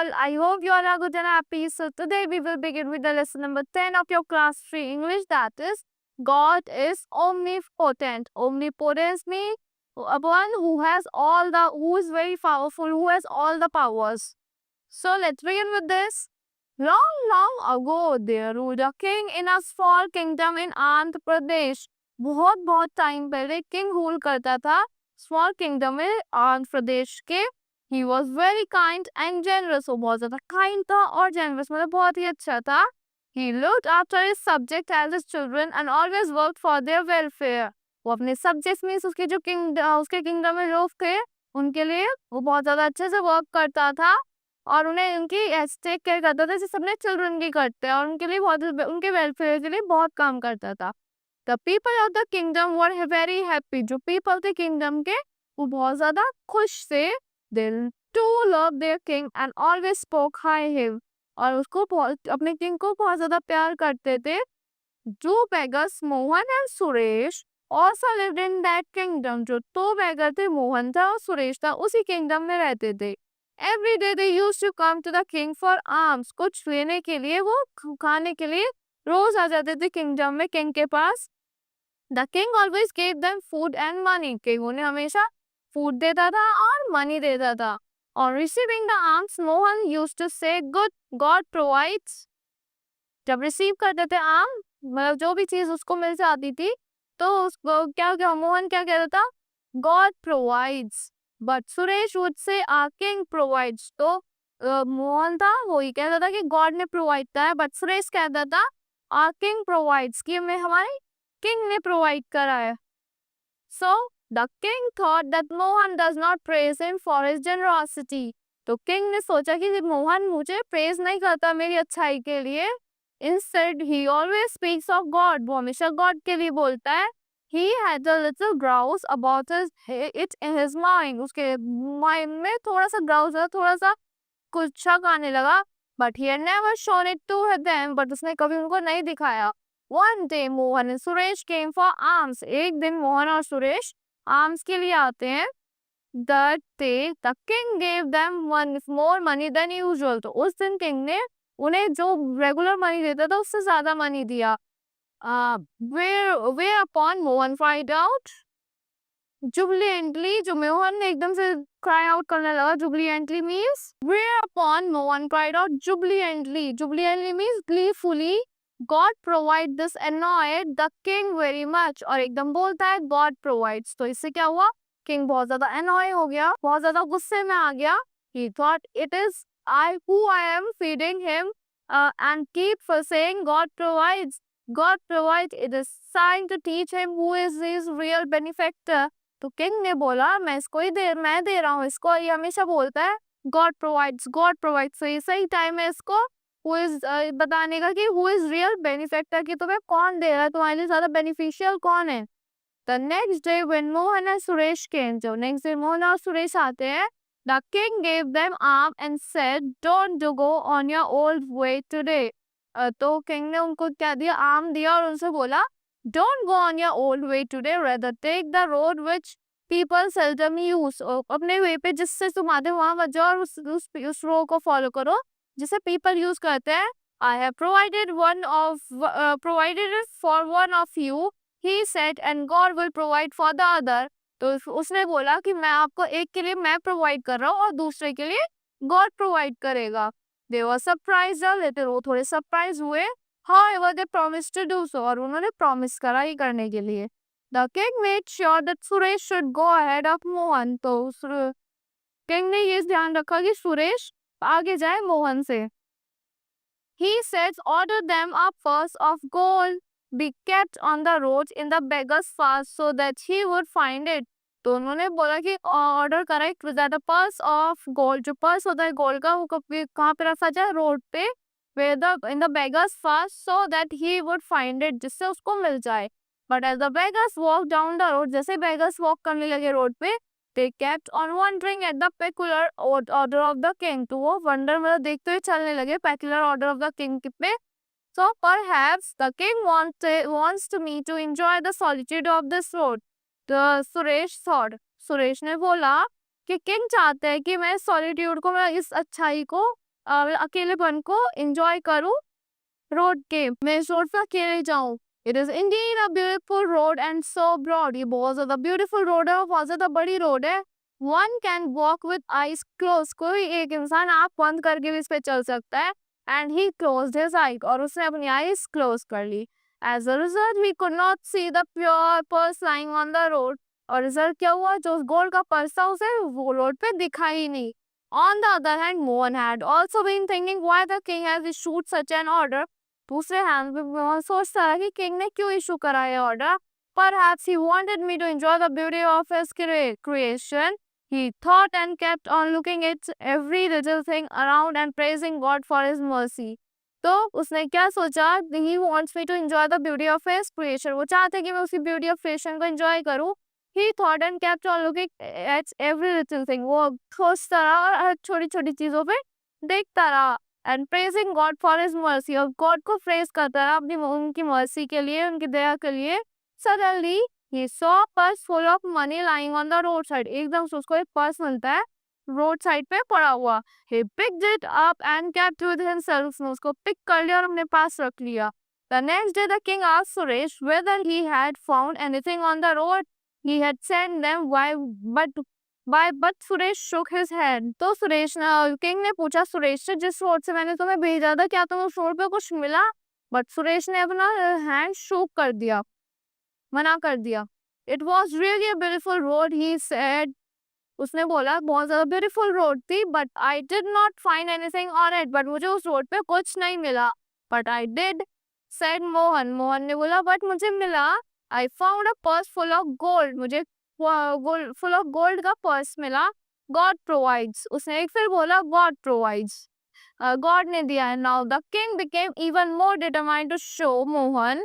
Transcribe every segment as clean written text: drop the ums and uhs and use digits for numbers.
all. I hope you all are good and happy. So today we will begin with the lesson number 10 of your class 3 English, that is God is omnipotent. Omnipotence means one who is very powerful, who has all the powers. So let's begin with this. Long, long ago there ruled a king in a small kingdom in Andhra Pradesh. बहुत time पहले king rule करता था small kingdom में आंध्र प्रदेश के. He was very kind and generous. वो बहुत ज्यादा kind था और generous, मतलब बहुत ही अच्छा था. He looked after his subject as his children and always worked for their welfare. वो अपने subjects में उसके जो उसके kingdom में लोग थे उनके लिए वो बहुत ज्यादा अच्छे से वर्क करता था और उन्हें उनकी टेक केयर करता था जैसे अपने चिल्ड्रन की करते हैं और उनके लिए बहुत उनके वेलफेयर के लिए बहुत काम करता था. The people of the kingdom were very happy. जो पीपल थे किंगडम के वो बहुत ज्यादा खुश थे. They too loved their king and always spoke high him. और उसको अपने किंग को बहुत ज्यादा प्यार करते थे. Two beggars, Mohan and Suresh, also lived in that kingdom. जो दो बेगर थे, मोहन था और सुरेश था, उसी किंगडम में रहते थे. Every day they used to come to the king for alms. कुछ लेने के लिए, वो खाने के लिए रोज आ जाते थे किंगडम में किंग के पास. The king always gave them food and money. King उन्हें हमेशा फूड देता था और मनी देता था. On receiving the alms, Mohan used to say, "Good God provides." जब रिसीव करते थे आम, मतलब जो भी चीज उसको मिल जाती थी तो उसको मोहन क्या कहता था, God provides. But Suresh would say king provides. तो मोहन था वो ही कहता था कि गॉड ने प्रोवाइड किया है, बट सुरेश कहता था किंग प्रोवाइड्स, कि मैं हमारे किंग ने प्रोवाइड करा है. सो the king thought that Mohan does not praise him for his generosity. तो किंग ने सोचा कि मोहन मुझे प्रेज नहीं करता मेरी अच्छाई के लिए. Instead, he always speaks of God. वो हमेशा God के लिए बोलता है. He had a little grouse about it in his mind. उसके माइंड में थोड़ा सा ग्राउस है, थोड़ा सा कुछ शक आने लगा. But he had never shown it to them. But उसने कभी उनको नहीं दिखाया. One day, Mohan and Suresh came for alms. एक दिन मोहन और सुरेश आर्म्स के लिए आते हैं. That day, the king gave them more money than usual. तो उस दिन किंग ने उन्हें जो रेगुलर मनी देता था उससे ज्यादा मनी दिया. Whereupon Mohan cried out jubilantly. जो मोहन ने एकदम से cry out करने लगा. jubilantly means whereupon Mohan cried out jubilantly. jubilantly means gleefully. God provide this annoyed the king very much. और एकदम बोलता है God provides. तो इससे क्या हुआ, किंग बहुत ज्यादा annoy हो गया, बहुत ज्यादा गुस्से में आ गया. He thought it is I am feeding him and keep for saying God provides. God provides. It is sign to teach him who is his real benefactor. तो किंग ने बोला मैं दे रहा हूँ इसको, ये हमेशा बोलता है God provides, God provides. तो ये सही टाइम है इसको who is बताने का कि who is real benefactor, कि तुम्हें कौन दे रहा है, तुम्हारे लिए ज्यादा बेनिफिशियल कौन है. The next day when Mohan and Suresh came, जो next day मोहन और सुरेश आते हैं, the king gave them arm and said, "Don't go on your old way today." तो किंग ने उनको क्या दिया, आर्म दिया और उनसे बोला don't go on your old way today, rather take the road which people seldom use. अपने वे पे जिससे तुम आते हो वहां मत जाओ और उस रोड को फॉलो करो जिसे people यूज करते हैं. I have provided it for one of you, he said, and God will provide for the other. तो उसने बोला कि मैं आपको एक के लिए मैं प्रोवाइड कर रहा हूँ और दूसरे के लिए गॉड प्रोवाइड करेगा. They were surprised a little. वो थोड़े सरप्राइज हुए. However, they promised to do so. और उन्होंने प्रॉमिस करा ही करने के लिए. The king made sure that Suresh should go ahead of Mohan. तो किंग ने ये ध्यान रखा कि सुरेश आगे जाए मोहन से. He says, order them a purse of gold be kept on the road in the beggar's fast so that he would find it. तो उन्होंने बोला कि ऑर्डर करा एक पर्स ऑफ गोल्ड. जो पर्स होता है गोल्ड का वो कहाँ पे रखा जाए, रोड पे, in the beggars path so that he would find it, जिससे उसको मिल जाए. But as the beggars walk down the road, जैसे बेगर्स वॉक करने लगे रोड पे, they kept on wondering at the peculiar order of the king. तो वो वंडर मतलब देखते हुए चलने लगे peculiar order of the king पे. So perhaps the king wants to me to enjoy the solitude of this road. तो सुरेश ने बोला कि किंग चाहते हैं कि मैं सॉलिट्यूड को, मैं इस अच्छाई को अकेलेपन को एंजॉय करूँ रोड के, मैं इस रोड पे अकेले जाऊँ। It is indeed a beautiful road and so broad, ये बहुत ज्यादा ब्यूटीफुल रोड है और बहुत ज्यादा बड़ी रोड है। One can walk with eyes close, कोई एक इंसान आँख बंद करके भी इस पे चल सकता है। And he closed his eye, और उसने अपनी आईज क्लोज कर ली। As a result we could not see the pure purse lying on the road, और रिजल्ट क्या हुआ, जो गोल्ड का पर्स था उसे वो रोड पे दिखा ही नहीं। On the other hand, Mohan had also been thinking why the king has issued such an order. दूसरे हैंड पे मोहन सोचता रहा कि किंग ने क्यों इशू करा ये order. Perhaps he wanted me to enjoy the beauty of his creation. He thought and kept on looking at every little thing around and praising God for his mercy. तो उसने क्या सोचा, he wants me to enjoy the beauty of his creation. वो चाहते कि मैं उसकी beauty of creation को enjoy करूँ। He thought and kept on looking at every little thing. वो सोचता रहा और हर छोटी छोटी चीजों पे देखता रहा। And praising God for his mercy, और God को praise करता रहा अपनी उनकी mercy के लिए, उनकी दया के लिए। Suddenly he saw a purse full of money lying on the roadside. एकदम से उसको एक पर्स मिलता है रोड साइड पे पड़ा हुआ। He picked it up and kept with himself. उसने उसको पिक कर लिया और अपने पास रख लिया। The next day the king asked Suresh whether he had found anything on the road he had sent them, but Suresh shook his head. तो सुरेश ने किंग ने पूछा सुरेश से, जिस रोड से मैंने तुम्हें भेजा था क्या तुम्हें उस रोड पे कुछ मिला? बट सुरेश ने अपना हैंड शोक कर दिया, मना कर दिया। It was really a beautiful road, he said. उसने बोला बहुत ज्यादा ब्यूटीफुल रोड थी, but I did not find anything on it, but मुझे उस रोड पे कुछ नहीं मिला। But I did, said Mohan. Mohan ने बोला बट मुझे मिला। I found a purse full of gold, मुझे फुल ऑफ गोल्ड का पर्स मिला। गॉड प्रोवाइड्स, उसने एक फिर बोला गॉड प्रोवाइड्स, गॉड ने दिया है। Now the king became even more determined to show Mohan,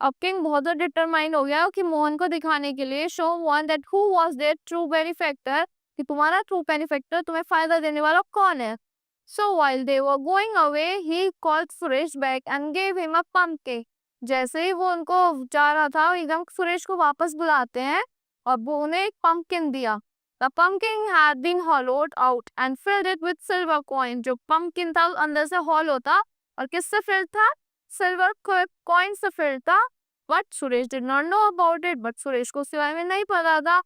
अब किंग बहुत डिटरमाइंड हो गया कि मोहन को दिखाने के लिए, show one that who was their true benefactor, कि तुम्हारा ट्रू बेनिफैक्टर तुम्हें फायदा देने वाला कौन है। सो while they were going away he called Suresh back and gave him a pumpkin. जैसे ही वो उनको जा रहा था एकदम सुरेश को वापस बुलाते हैं और वो उन्हें एक पम्पकिन दिया। The pumpkin had been hollowed out and filled it with silver coin, जो पम्पकिन था अंदर से हॉलो था और किससे फिल्ड था, सिल्वर कॉइन से फिल्ड था। But Suresh did not know about it, but Suresh को उसके बारे में नहीं पता था।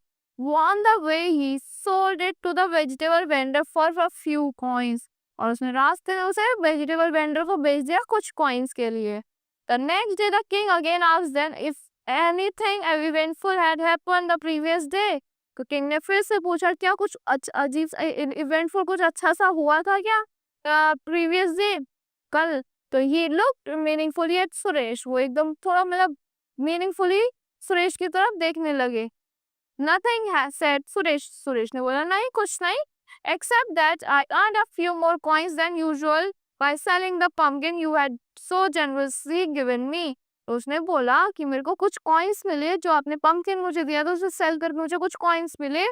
On the way he sold it to the vegetable vendor for a few coins, और उसने रास्ते में उसे वेजिटेबल वेंडर को बेच दिया कुछ कॉइन्स के लिए। The next day the king again asked them if anything eventful had happened the previous day. तो किंग ने फिर से पूछा क्या कुछ अजीब इवेंटफुल कुछ अच्छा सा हुआ था क्या प्रीवियस डे, कल। तो he looked meaningfully at Suresh, वो एकदम थोड़ा मतलब मीनिंगफुली सुरेश की तरफ देखने लगे। Nothing has said Suresh, Suresh ने बोला नहीं कुछ नहीं, except that I earned a few more coins than usual by selling the pumpkin you had so generously given me. तो उसने बोला कि मेरे को कुछ कॉइन्स मिले, जो आपने पम्पकिन मुझे दिया था उसे सेल करके मुझे कुछ कॉइन्स मिले।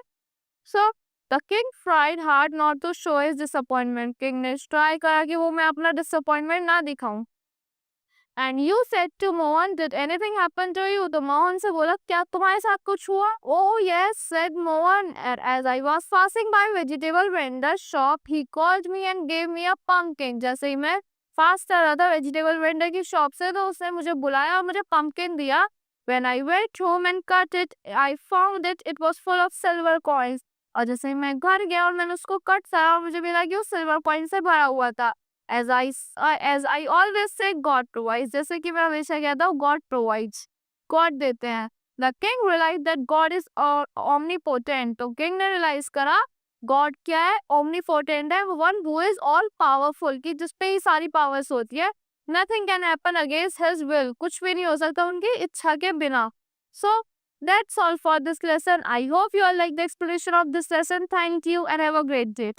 So the king tried hard not to show his disappointment, king ने ट्राई करा कि वो मैं अपना डिसअपॉइंटमेंट ना दिखाऊं। And you said to Mohan did anything happen to you, तो मोहन से बोला क्या तुम्हारे साथ कुछ हुआ? Oh yes said Mohan, as I was passing by vegetable vendor shop he called me and gave me a pumpkin. जैसे ही मैं पास कर रहा था वेजिटेबल वेंडर की शॉप से, तो उसने मुझे बुलाया और मुझे पम्पकिन दिया। When I went home and cut it I found it was full of silver coins, और जैसे ही मैं घर गया और मैंने उसको कट करा और मुझे मिला कि वो सिल्वर कॉइन से भरा हुआ था। as I always say God provides, जैसे कि मैं हमेशा कहता हूँ God provides, God देते हैं। The king realized that God is omnipotent, तो king ने realize करा God क्या है, omnipotent है, one who is all powerful, कि जिस पे ही सारी powers होती है। Nothing can happen against his will, कुछ भी नहीं हो सकता उनकी इच्छा के बिना। So that's all for this lesson. I hope you all like the explanation of this lesson. Thank you and have a great day.